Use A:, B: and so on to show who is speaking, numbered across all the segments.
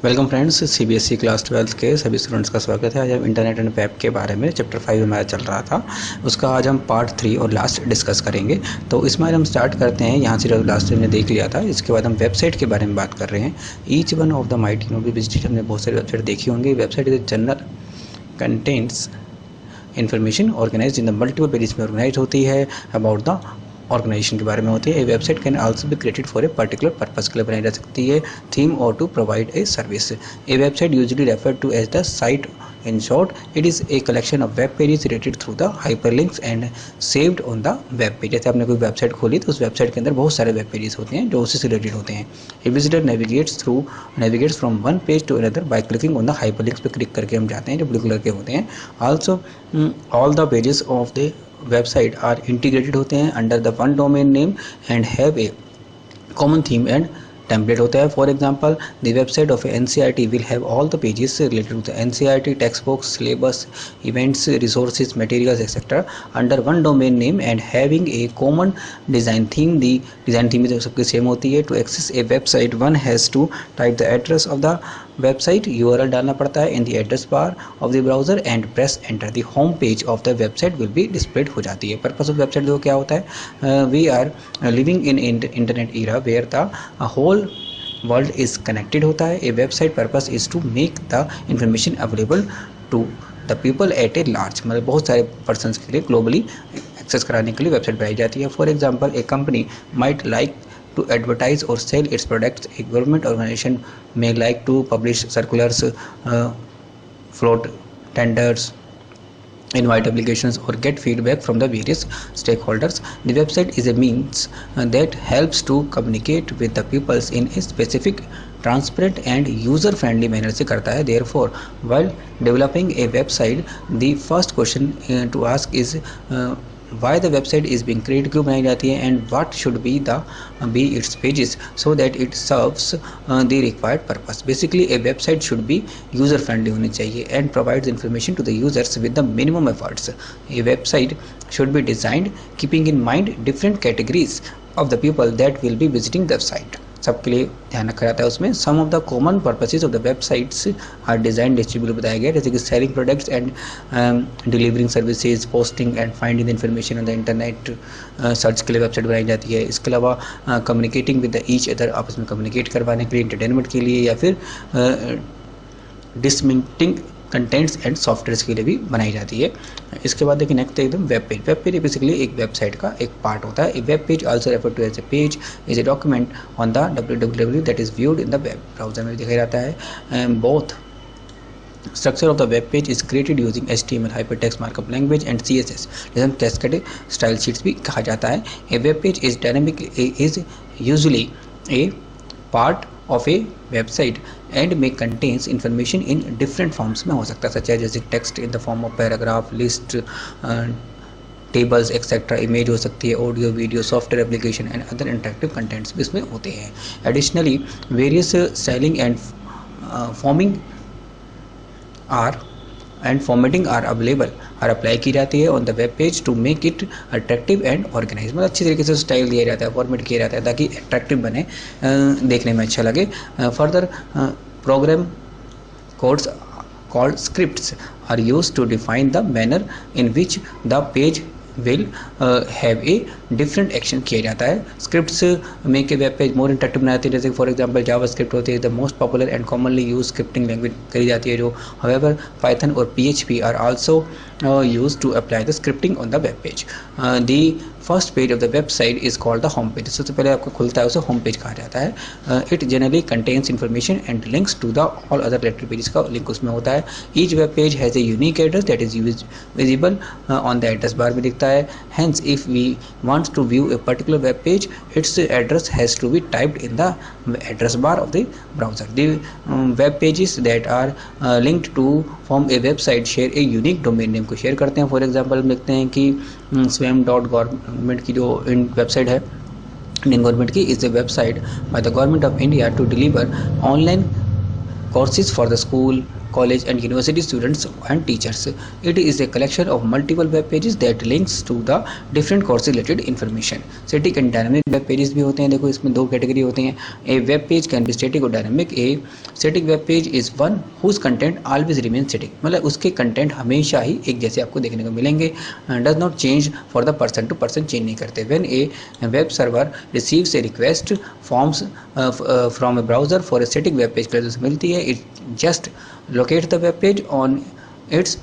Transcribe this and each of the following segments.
A: Welcome friends, CBSE class 12 के सभी students का स्वागत है। आज हम इंटरनेट एंड वेब के बारे में चैप्टर 5 हमारा चल रहा था, उसका आज हम पार्ट 3 और लास्ट डिस्कस करेंगे। तो इसमें आज हम स्टार्ट करते हैं यहाँ से, जो लास्ट हमने देख लिया था। इसके बाद हम वेबसाइट के बारे में बात कर रहे हैं। Each one of the might be visited, हमने बहुत सारी वेबसाइट देखी होंगी। Website is general contents information organize in the multiple pages में ऑर्गेनाइज होती है, अबाउट द ऑर्गेनाइजेशन के बारे में होती है। A website can also be created for a particular purpose के लिए बनाई जा सकती है, थीम और to provide a service. A website usually refer to as the site. In short, it is a collection of web pages related through the hyperlinks and saved on the web page. जैसे आपने कोई website खोली तो उस website के अंदर बहुत सारे वेब पेजेस होते हैं जो उससे रिलेटेड होते हैं। A visitor navigates from one page to another by clicking on the hyperlinks पे क्लिक करके हम जाते हैं, जो ब्लू कलर के होते हैं। Also all the pages of the website are integrated होते हैं under the one domain name and have a common theme and template होता है। For example, the website of NCERT will have all the pages related to the NCERT text books, syllabus, events, resources, materials etcetera under one domain name and having a common design theme. The design theme जो सबकी same होती है। To access a website, one has to type the address of the website, URL डालना पड़ता है in the address bar of the browser and press enter. The home page of the website will be displayed हो जाती है। Purpose of website देखो क्या होता है। We are living in internet era where the whole world is connected होता है। A website purpose is to make the information available to the people at a large, मतलब बहुत सारे पर्सनस के लिए ग्लोबली एक्सेस कराने के लिए वेबसाइट बनाई जाती है। For example, A company might like to advertise or sell its products. A government organization may like to publish circulars, float tenders, invite applications or get feedback from the various stakeholders. The website is a means that helps to communicate with the peoples in a specific, transparent and user friendly manner से करता है। Therefore, while developing a website, the first question to ask is why the website is being created, क्यों बनाई जाती है, and what should be its pages so that it serves the required purpose. Basically, a website should be user friendly होनी चाहिए and provides information to the users with the minimum efforts. A website should be designed keeping in mind different categories of the people that will be visiting the site. सबके लिए ध्यान रखा जाता है उसमें। Some of the common purposes of the websites are design distribute बताया गया, जैसे कि selling products and delivering services, posting and finding information on the internet, search के लिए वेबसाइट बनाई जाती है। इसके अलावा communicating with the each other, आपस में कम्युनिकेट करवाने के लिए, एंटरटेनमेंट के लिए, या फिर डिसमिंटिंग कंटेंट्स एंड सॉफ्टवेयर के लिए भी बनाई जाती है। इसके बाद देखिए नेक्स्ट एकदम web page. Web page basically एक वेबसाइट का एक पार्ट होता है। A web page also refer to as a page is a document on the www that is viewed in the web browser में दिखाया जाता है। Both structure of the web page is created using HTML, hypertext markup language and CSS, जिसे हम cascaded style sheets भी कहा जाता है। A web page is dynamic, is usually a part of a website and में contains information in different forms में हो सकता है, सच है जैसे text in the form of paragraph, list, tables etcetera. Image हो सकती है, audio, video, software application and other interactive contents भी इसमें होते हैं। Additionally various styling and formatting are available, और अप्लाई की जाती है on the web page to make it attractive and organize, मतलब अच्छी तरीके से स्टाइल दिया जाता है, फॉर्मेट किया जाता है ताकि अट्रैक्टिव बने, देखने में अच्छा लगे। Further program codes called scripts are used to define the manner in which the page will have a different action किया जाता है। Scripts make a web page more interactive बनाती है, जैसे फॉर एग्जांपल जावा स्क्रिप्ट होती है the most popular and commonly use scripting language करी जाती है जो। हाउएवर पाइथन और PHP are also used to apply the scripting on the web page. The first page of the website is called the home page. सबसे पहले आपको खुलता है उसे होम पेज कहा जाता है। It generally contains information and links to the all other related pages का लिंक उसमें होता है। Each web page has a unique address that is visible on the address bar में दिखता है। Hence, if we want to view a particular web page, its address has to be typed in the address bar of the browser. The web pages that are linked to form a website share a unique domain name को share करते हैं। For example देखते हैं कि swam.government की जो website है Indian government की, is a website by the government of India to deliver online courses for the school, college and university students and teachers. It is a collection of multiple web pages that links to the different course related information. Static and dynamic web pages भी होते हैं. देखो इसमें दो category होती हैं. A web page can be static or dynamic. A static web page is one whose content always remains static. मतलब उसके कंटेंट हमेशा ही एक जैसे आपको देखने को मिलेंगे. Does not change for the person to person, change नहीं करते. When a web server receives a request forms from a browser for a static web page मिलती है, it just locates the web page on its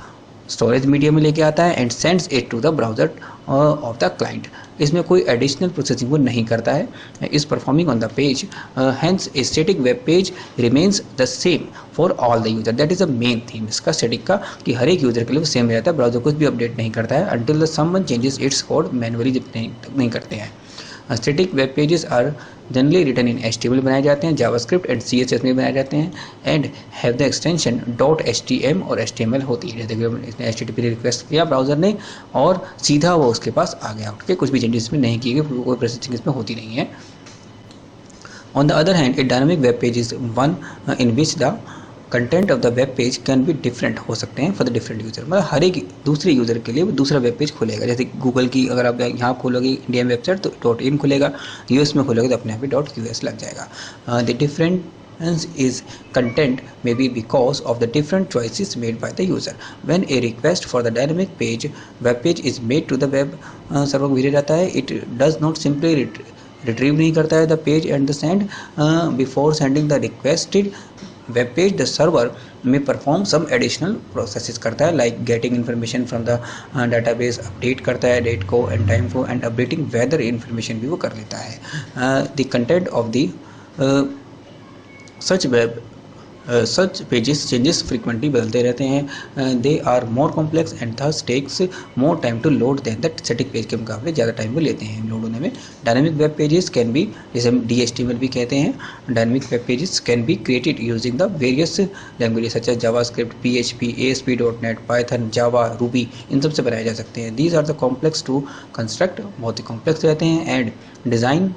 A: storage media में लेके आता है and sends it to the browser of the client. इसमें कोई additional processing वो नहीं करता है. Is performing on the page, hence a static web page remains the same for all the user. That is the main theme इसका static का, कि हर एक यूजर के लिए वो सेम रहता है. ब्राउज़र कुछ भी अपडेट नहीं करता है until the someone changes its code manually, जब नहीं करते हैं. Static web pages are generally written in HTML बनाए जाते हैं, जावास्क्रिप्ट एंड CSS में बनाए जाते हैं and have the extension .htm और HTML होती है. जैसे इसने HTTP रिक्वेस्ट किया ब्राउज़र ने और सीधा वो उसके पास आ गया, उठ के कुछ भी चेंजेस में नहीं किए गए, कोई प्रोसेसिंग इसमें होती नहीं है. On the other hand a dynamic web page is one in which the content of the web page can be different हो सकते हैं फॉर द डिफरेंट यूजर. मतलब हर एक दूसरे यूजर के लिए वो दूसरा वेब पेज खुलेगा. जैसे गूगल की अगर आप यहाँ खोलोगे इंडियन वेबसाइट तो .in खुलेगा, US में खोलोगे तो अपने आप ही .qs लग जाएगा. The difference is content may be because of the different choices made by the user. When a request for the dynamic web page is made to the web server भेजा जाता है, it does not simply retrieve नहीं करता है the page and the send. Before sending the requested web page, the server may perform some additional processes करता है, like getting information from the database, update करता है date को and time को, and updating weather information भी वो कर लेता है. The content of the such pages changes frequently, बदलते रहते हैं. They are more complex and thus takes more time to load than the static page के मुकाबले ज़्यादा टाइम वो लेते हैं लोड होने में. Dynamic web pages can be, जैसे हम DHTML भी कहते हैं, dynamic web pages can be created using the various languages such as JavaScript, PHP, ASP.NET, Python, Java, Ruby. इन सब से बनाए जा सकते हैं. These are the complex to construct, बहुत ही complex रहते हैं, and design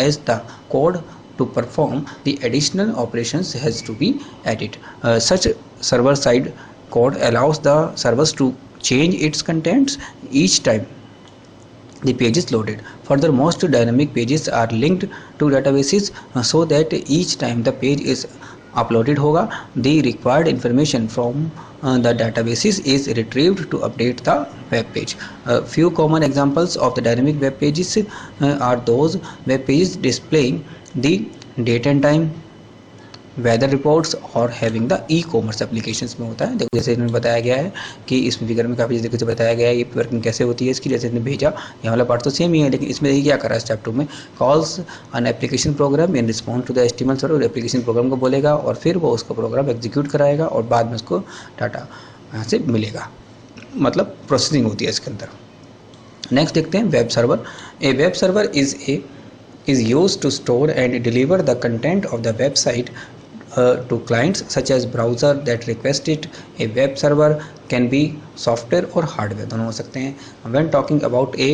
A: as the code to perform the additional operations has to be added. Such server-side code allows the servers to change its contents each time the page is loaded. Further, most dynamic pages are linked to databases so that each time the page is uploaded होगा, the required information from the databases is retrieved to update the web page. Few common examples of the dynamic web pages are those web pages displaying the date and time, weather reports और having the ecommerce applications में होता है. देखो जैसे इन्होंने बताया गया है कि इस फिगर में काफ़ी तरीके से बताया गया है ये वर्किंग कैसे होती है इसकी. जैसे इन्होंने भेजा, यहाँ वाला पार्ट तो सेम ही है, लेकिन इसमें देखिए क्या करा है स्टेप 2 में, calls an application program in response to the HTML server. Application program को बोलेगा और फिर वो उसका प्रोग्राम एग्जीक्यूट कराएगा और बाद में उसको डाटा यहाँ से मिलेगा, मतलब प्रोसेसिंग होती है इसके अंदर. नेक्स्ट देखते हैं web server. A web server is used to store and deliver the content of the website to clients such as browser that request it. A web server can be software or hardware, दोनों हो सकते हैं. When talking about a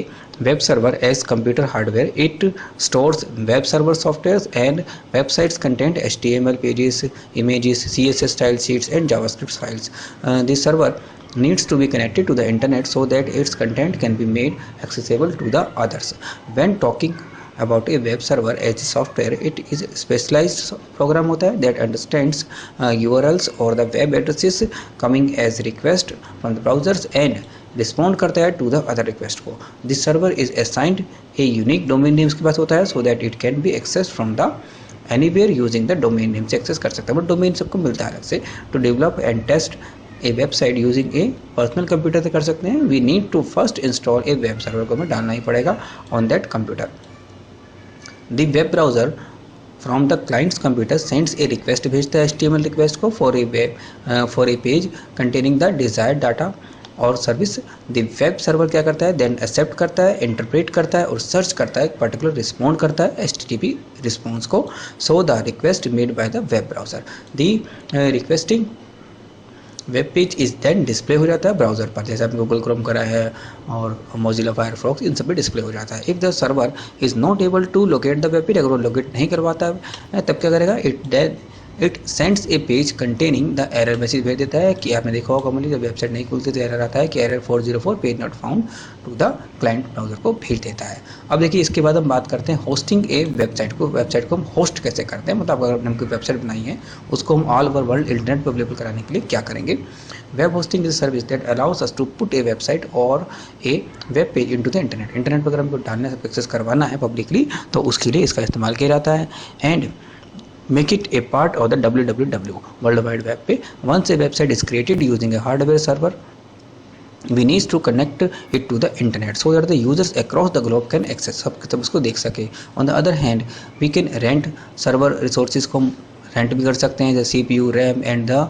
A: web server as computer hardware, it stores web server softwares and websites content HTML pages, images, CSS style sheets and JavaScript files. The server needs to be connected to the internet so that its content can be made accessible to the others. When talking about a web server as a software, it is a specialized program होता है that understands URLs or the web addresses coming as request from the browsers and respond करता है to the other request को. This server is assigned a unique domain name इसके पास होता है so that it can be accessed from the anywhere using the domain name से access कर सकता है, बट domain सबको मिलता है अलग से. To develop and test a website using a personal computer से कर सकते हैं. We need to first install a web server को हमें डालना ही पड़ेगा on that computer. The web browser from the client's computer sends a request, भेजता है HTML request को for a page containing the desired data और सर्विस. The web server क्या करता है, then accept करता है, interpret करता है और search करता है, particular respond करता है HTTP response को. So the request made by the web browser, the requesting web page is then display हो जाता है ब्राउज़र पर, जैसे आपने गूगल क्रोम करा है और मोजिला फायरफॉक्स, इन सब पे डिस्प्ले हो जाता है. If the server is not able to locate the web page, अगर वो लोकेट नहीं करवाता है तब क्या करेगा, it it sends a page containing the error message भेज देता है कि आपने देखा होगा कॉमनली जब वेबसाइट नहीं खुलती तो एरर आता है कि error 404 page not found to the client browser को भेज देता है। अब देखिए इसके बाद हम बात करते हैं होस्टिंग ए वेबसाइट को हम होस्ट कैसे करते हैं, मतलब अगर हमने कोई वेबसाइट बनाई है उसको हम ऑल ओवर वर्ल्ड इंटरनेट पर अवेलेबल कराने के लिए क्या करेंगे। Web hosting is service that allows us to put a website और a web page into the internet पर अगर हमको डालने से एक्सेस करवाना है पब्लिकली तो उसके लिए इसका इस्तेमाल किया जाता है। And make it a part of the www world wide web पे once a website is created using a hardware server we need to connect it to the internet so that the users across the globe can access सब उसको देख सके। on the other hand we can rent server resources को rent भी कर सकते हैं जैसे CPU RAM and the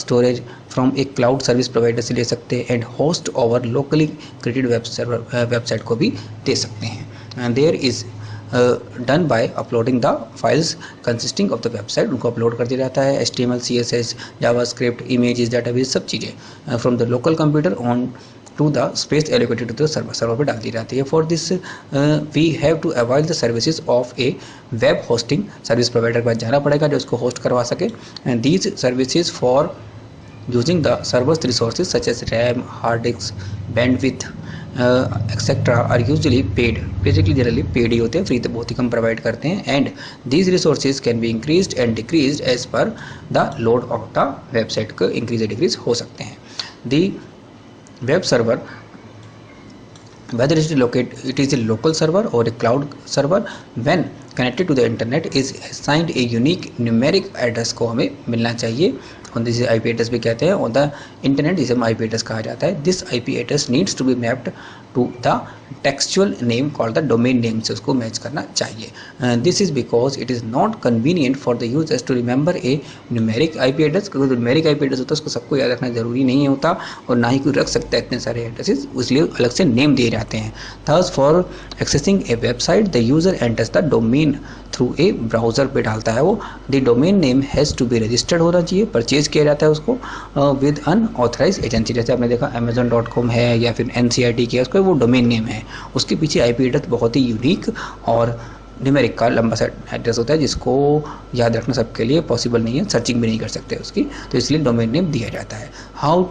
A: storage from a cloud service provider से ले सकते हैं and host over locally created website को भी दे सकते हैं। And there is done by uploading the files consisting of the website, उनको अपलोड कर दिया जाता है HTML CSS JavaScript images database सब चीज़ें from the local computer on to the space allocated to the server पर डाल दी जाती है। For this we have to avoid the services of a web hosting service provider के पास जाना पड़ेगा जो उसको होस्ट करवा सके। And these services for using the servers resources such as RAM hard disk bandwidth etcetera are usually paid, basically generally paid ही होते हैं, फ्री तो बहुत ही कम प्रोवाइड करते हैं। And these resources can be increased and decreased as per the load of the website को increase या decrease हो सकते हैं। The web server whether it is a local server or a cloud server when connected to the internet is assigned a unique numeric address को हमें मिलना चाहिए और जिसे IP address भी कहते हैं और द इंटरनेट जिसे हम IP address कहा जाता है। This IP address needs to be mapped to the textual name called the domain name से उसको मैच करना चाहिए। This is because it is not convenient for the users to remember a numeric IP address, क्योंकि numeric IP address होता है उसको सबको याद रखना जरूरी नहीं होता और ना ही कोई रख सकता है इतने सारे एड्रेसेस, इसलिए अलग से नेम दिए जाते हैं। Thus for accessing a website the user enters the domain through a browser पे डालता है वो। The domain name has to be registered होना चाहिए, परचेज किया जाता है उसको विद अनऑथराइज एजेंसी, जैसे आपने देखा amazon.com है या फिर NCIT की है उसको वो डोमेन नेम है, उसके पीछे IP एड्रेस बहुत ही यूनिक और न्यूमेरिक का लंबा सा एड्रेस होता है जिसको याद रखना सबके लिए पॉसिबल नहीं है, सर्चिंग भी नहीं कर सकते उसकी, तो इसलिए डोमेन नेम दिया जाता है। How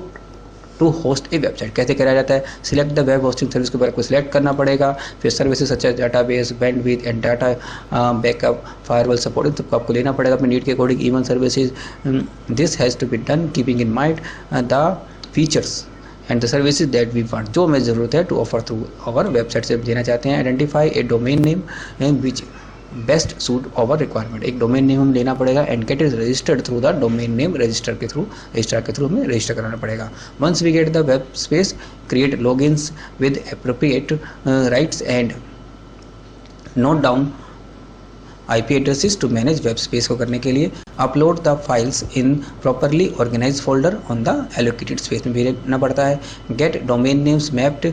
A: to host a website कैसे कराया जाता है, select the web hosting service के बारे को सिलेक्ट करना पड़ेगा, फिर services such as database bandwidth and data backup firewall support इन सबको आपको लेना पड़ेगा अपने नीड के according. Email services this has to be done keeping in mind the features and the services that we want, जो हमें ज़रूरत है to offer through our website से देना चाहते हैं। Identify a domain name which best suit our requirement, एक domain name हम लेना पड़ेगा and get is registered through the domain name register के थ्रू हमें रजिस्टर कराना पड़ेगा। Once we get the web space create logins with appropriate rights and note down IP addresses to manage web space को करने के लिए। Upload the files in properly organize folder on the allocated space में भेजना पड़ता है। Get domain names mapped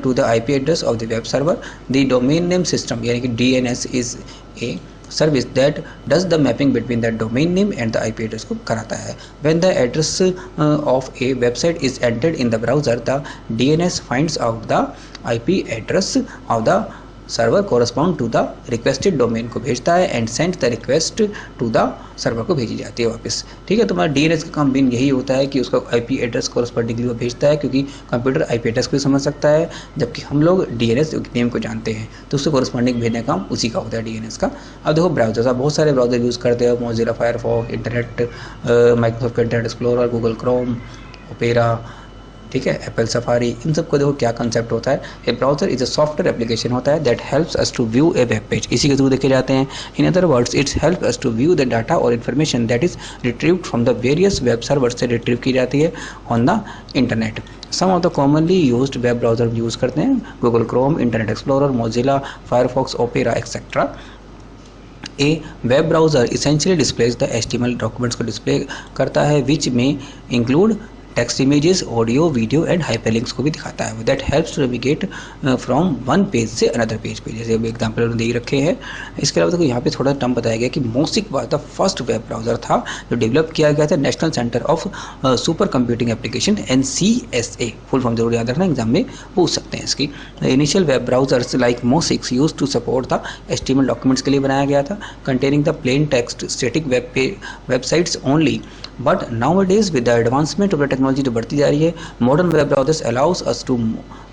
A: to the IP address of the web server. The domain name system यानी कि DNS is a service that does the mapping between the domain name and the IP address को कराता है। When the address of a website is entered in the browser the DNS finds out the IP address of the server correspond to the requested domain को भेजता है and send the request to the server को भेजी जाती है वापस। ठीक है, तुम्हारा DNS का काम मेन यही होता है कि उसका IP एड्रेस कोरस्पॉन्डिंगली वो भेजता है, क्योंकि कंप्यूटर IP एड्रेस को समझ सकता है जबकि हम लोग DNS नेम को जानते हैं, तो उससे कोरस्पॉन्डिंग भेजने का काम उसी का होता है DNS का। अब देखो ब्राउजर्स, आप बहुत सारे ब्राउजर यूज़ करते हो, Mozilla Firefox, internet Microsoft internet explorer, Google Chrome, opera, ठीक है, एप्पल सफारी, इन सब को देखो क्या कंसेप्ट होता है। A browser is a software application होता है that helps us to view a web page, इसी के थ्रू देखे जाते हैं। In other words it's help us to view the data और information that is retrieved from the various web servers से retrieve की जाती है on the internet. Some of the commonly used web browser use करते हैं Google Chrome, Internet Explorer, Mozilla Firefox, opera etcetera. A web browser essentially displays the HTML documents को display करता है which में include text, images, audio, video and hyperlinks को भी दिखाता है। That helps to navigate from one page से another page पे, जैसे अभी एग्जाम्पल दे रखे हैं। इसके अलावा देखो यहाँ पे थोड़ा टर्म बताया गया कि Mosaic was the first web browser था जो डेवलप किया गया था National Center of Super Computing Application NCSA, full form जरूर याद रखना, एग्जाम में पूछ सकते हैं इसकी। Initial web browsers like Mosaics use to support the HTML documents के लिए बनाया गया था, containing the plain text static websites only. But nowadays with the advancement of the technology जो बढ़ती जा रही है, modern web browsers allows us to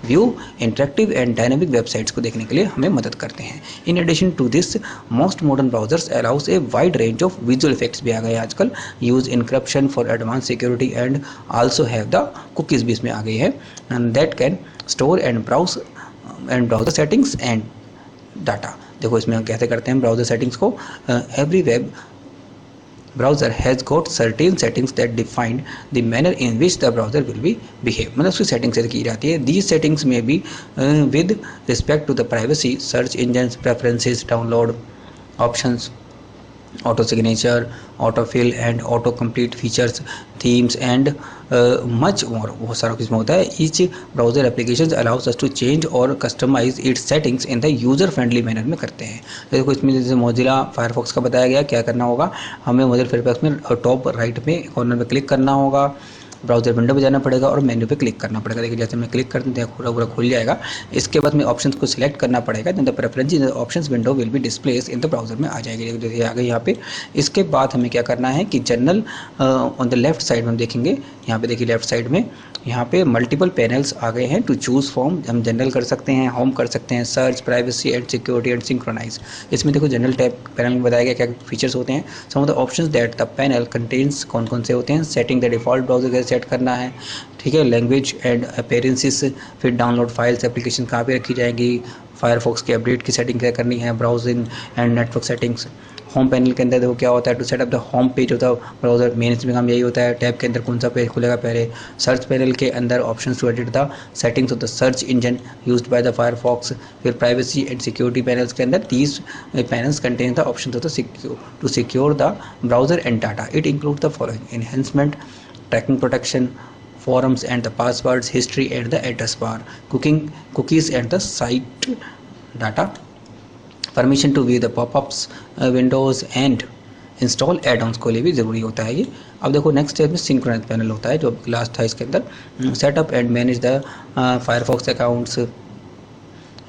A: view interactive and dynamic websites को देखने के लिए हमें मदद करते हैं। In addition to this, most modern browsers allows a wide range of visual effects भी आ गए आजकल, use encryption for advance security and also have the cookies भी इसमें आ गई है, and that can store and browser settings and data. देखो इसमें हम कैसे करते हैं ब्राउजर सेटिंग्स को। Every web browser has got certain settings that define the manner in which the browser will be behave, मतलब उसकी सेटिंग से की जाती है। These settings may be with respect to the privacy, search engines preferences, download options, auto signature, autofill and auto complete features, themes and much more, बहुत सारा किस्म होता है। Each browser applications allows us to change or customize its settings in the user friendly manner में करते हैं। देखो इसमें जैसे मोजिला फायरफॉक्स का बताया गया क्या करना होगा, हमें मोजिला फायरफॉक्स में टॉप राइट में कॉर्नर में क्लिक करना होगा, ब्राउजर विंडो पे जाना पड़ेगा और मेन्यू पे क्लिक करना पड़ेगा। देखिए जैसे मैं क्लिक करते हैं पूरा खुल जाएगा। इसके बाद में ऑप्शंस को सिलेक्ट करना पड़ेगा, the preference options window will be displace in the browser में आ जाएगी, जैसे आ गई यहाँ पे। इसके बाद हमें क्या करना है कि general on the left side में देखेंगे, यहाँ पे देखिए लेफ्ट साइड में यहाँ पे मल्टीपल पैनल्स आ गए हैं टू चूज़ फॉर्म। हम जनरल कर सकते हैं, होम कर सकते हैं, search, privacy and security and synchronise. इसमें देखो जनरल टैब पैनल में बताया गया क्या फीचर्स होते हैं। Some of the options that the panel contains कौन कौन से होते हैं, सेटिंग द डिफॉल्ट ब्राउजर कैसे सेट करना है, ठीक है, लैंग्वेज एंड अपीयरेंसेस, फिर डाउनलोड फाइल्स एप्लीकेशन कहाँ पे रखी जाएंगी, फायरफॉक्स के अपडेट की सेटिंग क्या करनी है, browsing and network settings. Home panel के अंदर देखो क्या होता है, to set up the home page होता है ब्राउजर, मेन इसमें काम यही होता है। टैब के अंदर कौन सा पेज खुलेगा पहले, सर्च पैनल के अंदर options to edit the settings of the search engine used by the Firefox. फिर प्राइवेसी एंड सिक्योरिटी पैनल्स के अंदर these panels contain the options of the to secure the browser and data. It include the following: enhancement, tracking protection, forums and the passwords, history and the address bar, cookies and the site data, permission to view the pop-ups, windows and install add-ons को लिए भी ज़रूरी होता है ये। अब देखो next stage में सिंक्रोनाइज पैनल होता है जो लास्ट था इसके अंदर। Setup and manage the Firefox accounts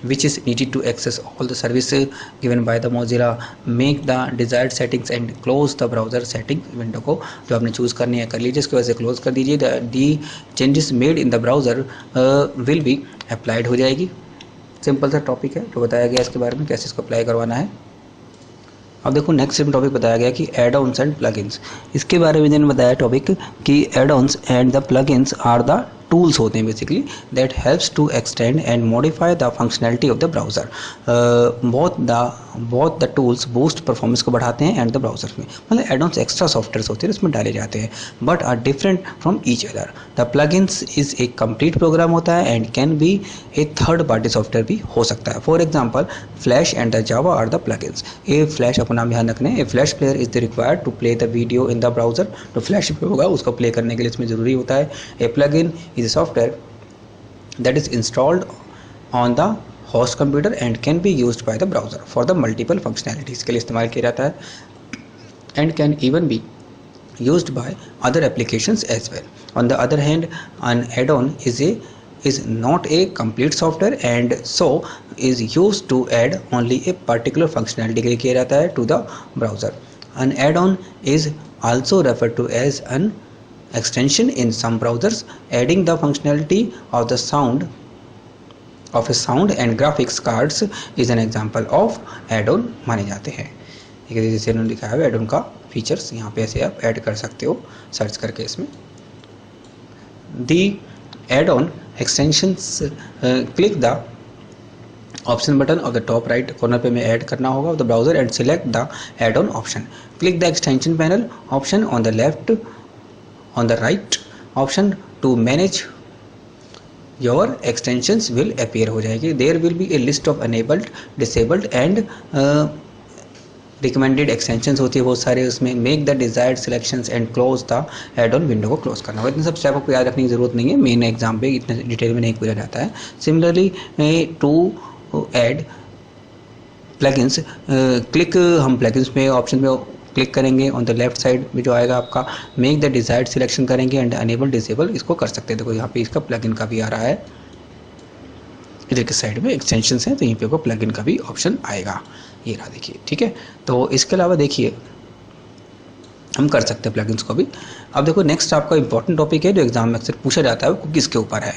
A: which is needed to access all the services given by the Mozilla, make the desired settings and close the browser setting window को जो आपने choose करनी है कर लीजिए, इसकी वजह से क्लोज कर दीजिए। the changes made in the browser will be applied हो जाएगी। सिंपल सा टॉपिक है जो बताया गया इसके बारे में कैसे इसको अप्लाई करवाना है। अब देखो नेक्स्ट टॉपिक बताया गया कि एड ऑन्स एंड प्लगइन्स। इसके बारे में मैंने बताया टॉपिक कि add ons and the plugins are the tools होते हैं basically that helps to extend and modify the functionality of the browser. Both the tools boost performance को बढ़ाते हैं एंड द ब्राउज़र में, मतलब एड ऑन्स एक्स्ट्रा सॉफ्टवेयर होते हैं उसमें डाले जाते हैं but are different from each other. The plugins is एक कंप्लीट प्रोग्राम होता है and can be a third party software भी हो सकता है। For example Flash and the Java are the plugins. A Flash अपना नाम ध्यान रखना है, a Flash player is the required to play the video in the browser. तो फ्लैश होगा उसको प्ले करने के लिए इसमें ज़रूरी होता है। ए plugin is a software that is installed on the host computer and can be used by the browser for the multiple functionalities के लिए इस्तेमाल किया जाता है and can even be used by other applications as well. On the other hand, an add-on is not a complete software and so is used to add only a particular functionality के लिए किया जाता है to the browser. An add-on is also referred to as an extension in some browsers, adding the functionality of the sound and graphics cards is an example of add-on माने जाते हैं। ठीक है, जैसे इन्होंने लिखा है add-on का फीचर्स यहाँ पे ऐसे आप ऐड कर सकते हो सर्च करके इसमें। The add-on extensions click the option button of the top right corner पे में ऐड करना होगा the browser and select the add-on option. Click the extension panel option on the left on the right option to manage your extensions will appear हो जाएगी। There will be a list of enabled, disabled and recommended extensions होती है बहुत सारे उसमें, make the desired selections and close the add on window को close करना। इतने सब स्टेप आपको याद रखने की जरूरत नहीं है, मेन एग्जाम पे इतने डिटेल में नहीं पूछा जाता है। Similarly to add plugins, click हम प्लगइन्स में ऑप्शन में क्लिक करेंगे, ऑन द लेफ्ट साइड में जो आएगा आपका मेक द डिजायर्ड सिलेक्शन करेंगे एंड अनेबल डिसेबल इसको कर सकते हैं। देखो यहाँ पे इसका प्लगइन का भी आ रहा है, इधर के साइड में एक्सटेंशंस हैं तो यहीं पे को प्लगइन का भी ऑप्शन आएगा, ये रहा देखिए, ठीक है। तो इसके अलावा देखिए हम कर सकते हैं प्लगइन्स को भी। अब देखो नेक्स्ट आपका इंपॉर्टेंट टॉपिक है जो एग्जाम में अक्सर पूछा जाता है, वो कुकीज़ के ऊपर है।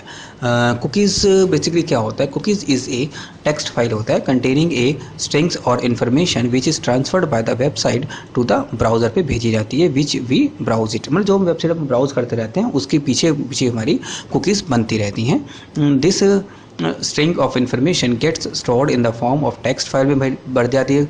A: कुकीज़ बेसिकली क्या होता है? Cookies is a text file होता है कंटेनिंग ए स्ट्रिंग्स और information which is transferred by the website to the browser पे भेजी जाती है, विच वी ब्राउज इट। मतलब जो हम वेबसाइट पर ब्राउज करते रहते हैं उसके पीछे पीछे हमारी कुकीज़ बनती रहती हैं। This string of information gets stored in the form of text file में बढ़ जाती है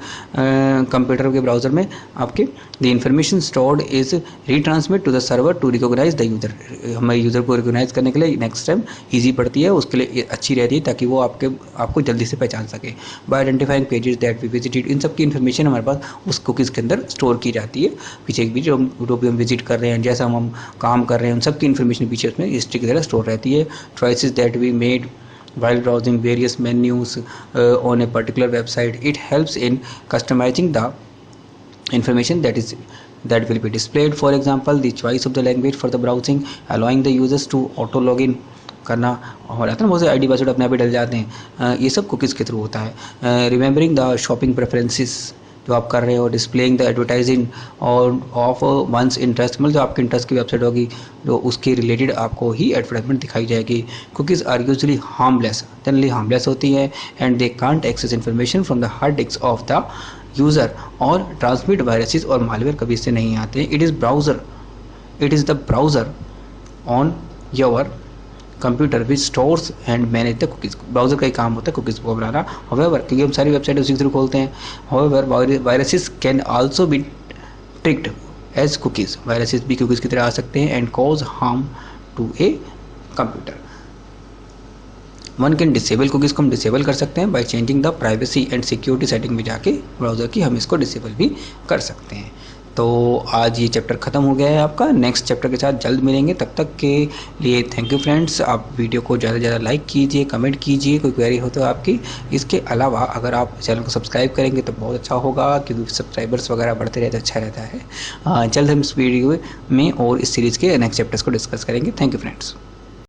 A: कंप्यूटर के ब्राउज़र में आपके। The information stored is retransmit to the server to recognise the user. हमारे यूज़र को रिकॉग्नाइज करने के लिए नेक्स्ट टाइम ईजी पड़ती है, उसके लिए अच्छी रहती है ताकि वो आपको जल्दी से पहचान सके। By identifying pages that we visited, इन सब की इन्फॉर्मेशन हमारे पास उस कुकीज़ के अंदर स्टोर की जाती है। पीछे भी जो भी हम विजिट कर रहे हैं, जैसा हम काम कर रहे हैं, उन सब की इन्फॉर्मेशन पीछे उसमें हिस्ट्री की तरह स्टोर रहती है। Choices that we made while browsing various menus on a particular website, it helps in customizing the information that will be displayed. For example, the choice of the language for the browsing, allowing the users to auto login करना हो जाता है ना, बहुत से ID password अपने आप ही डल जाते हैं, ये सब कुकीज़ के थ्रू होता है। रिमेंबरिंग द शॉपिंग प्रेफरेंसेस जो आप कर रहे हो, डिस्प्लेइंग द एडवर्टाइजिंग और ऑफ वंस इंटरेस्ट, मतलब जो आपके इंटरेस्ट की वेबसाइट होगी जो उसके रिलेटेड आपको ही एडवर्टाइजमेंट दिखाई जाएगी। Cookies are usually harmless, generally harmless होती है and they can't access information from the hard disk of the user और ट्रांसमिट वायरसेस और मालवेयर कभी इससे नहीं आते हैं। It is the browser on your computer which stores and manage the cookies. Browser का ही काम होता है कुकीज़ को बनाना। हाउएवर, क्योंकि हम सारी वेबसाइट उसी के थ्रू खोलते हैं, however viruses can also be tricked as cookies, viruses भी कुकीज़ की तरह आ सकते हैं and cause harm to a computer. One can disable cookies को हम डिसेबल कर सकते हैं by changing the privacy and security setting में जाके ब्राउज़र की हम इसको डिसेबल भी कर सकते हैं। तो आज ये चैप्टर ख़त्म हो गया है आपका, नेक्स्ट चैप्टर के साथ जल्द मिलेंगे। तब तक के लिए थैंक यू फ्रेंड्स। आप वीडियो को ज़्यादा से ज़्यादा लाइक कीजिए, कमेंट कीजिए, कोई क्वेरी हो तो आपकी। इसके अलावा अगर आप चैनल को सब्सक्राइब करेंगे तो बहुत अच्छा होगा, क्योंकि सब्सक्राइबर्स वगैरह बढ़ते रहे तो अच्छा रहता है। जल्द हम इस वीडियो में और इस सीरीज़ के नेक्स्ट चैप्टर्स को डिस्कस करेंगे। Thank you friends.